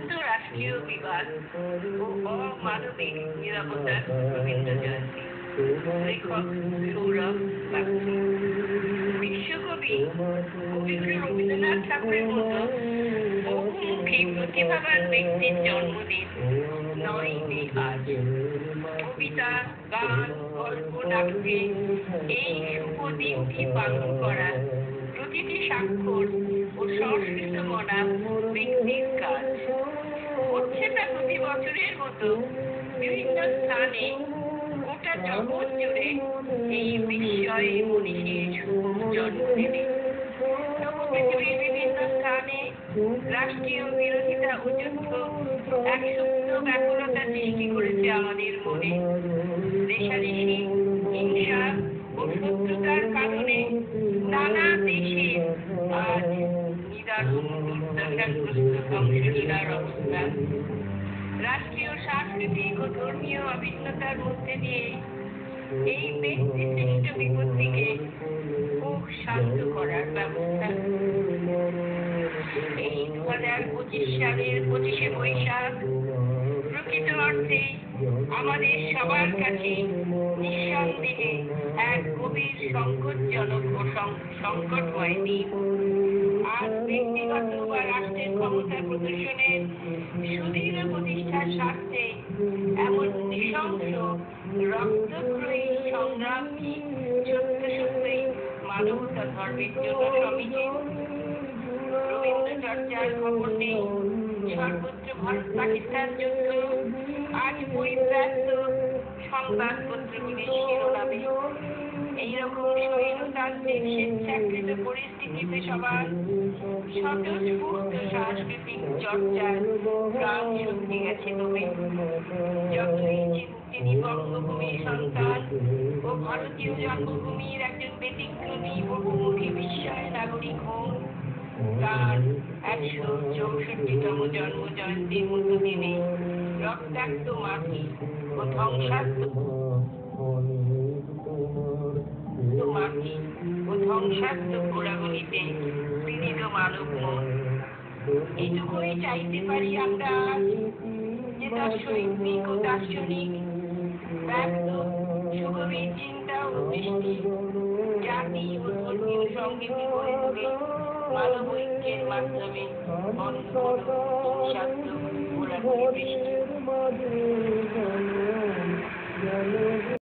চতুর্থ রাষ্ট্রীয় বিবাদ ও অমানবিক নিরাপত্তার রবীন্দ্র জয়ন্তী। লেখক সৌরভ বাগচি। বিশ্বকবি কবিগুরু রবীন্দ্রনাথ ঠাকুরের মতো বহুমুখী প্রতিভাবান ব্যক্তির জন্মদিন ৯ই মে আজ। কবিতা, গান, গল্প, নাটকে এই শুভ দিনটি পালন করা প্রতিটি স্বাক্ষর ও সংস্কৃত মনা ব্যক্তির কাজ। হচ্ছে না প্রতি বছরের মতো বিভিন্ন স্থানে গোটা জগৎ জুড়ে এই বিস্ময় মনীষীর শুভ জন্মদিনে। তবু পৃথিবীর বিভিন্ন স্থানে রাষ্ট্রীয় বিরোধিতা ও যুদ্ধ এক সুপ্ত ব্যাকুলতা সৃষ্টি করেছে আমাদের মনে। রেষারেষি, হিংসা ও শত্রুতার কারণে নানা দেশে আজ নিদারুণ দুর্দশাগ্রস্ত ধ্বংসলীলার অবস্থা। রাষ্ট্রীয় সাংস্কৃতিক ও ধর্মীয় অভিন্নতার মধ্যে দিয়ে এই ব্যক্তিসৃষ্ট বিপত্তিকে খুব শান্ত করার ব্যবস্থা। এই ২০২৫ সালের ২৫শে বৈশাখ প্রকৃত অর্থে আমাদের সবার কাছে নিঃসন্দেহে এক গভীর সংকটজনক ও সংকটময় দিন। আজ ব্যক্তিগত বা রাষ্ট্রের ক্ষমতা প্রদর্শনের সুদৃঢ় প্রতিষ্ঠার স্বার্থে এমন নৃশংস রক্তক্ষয়ী সংগ্রাম কি সত্যই মানবতা ধর্মের জন্য সমীচীন? রবীন্দ্র চর্চার খবর নেই, সর্বত্র ভারত পাকিস্তান যুদ্ধ আজ পরিব্রান্ত সংবাদপত্রগুলির শিরোনামে। এইরকম স্বৈরতান্ত্রিক স্বেচ্ছাকৃত পরিস্থিতিতে সবার স্বতঃস্ফূর্ত সাংস্কৃতিক চর্চার প্রাণ শক্তি গেছে দমে। যতই তিনি বঙ্গভূমির সন্তান ও ভারতীয় জন্মভূমির একজন ব্যতিক্রমী বহুমুখী বিস্ময় নাগরিক হন, তার ১৬৪তম জন্ম জয়ন্তীর মতো দিনে রক্তাক্ত মাটি ও ধ্বংসাত্মক গোড়াগুলিতে পীড়িত মানব মন। এটুকুই চাইতে পারি আমরা আজ, যে তার শৈল্পিক ও দার্শনিক ব্যক্ত সুগভীর চিন্তা ও দৃষ্টি জাতি ও ধর্মীয় সংগীতি গড়ে তুলে মানব ঐক্যের মাধ্যমে বন্ধ হিংসাত্মক গোড়াগুলি সৃষ্টি।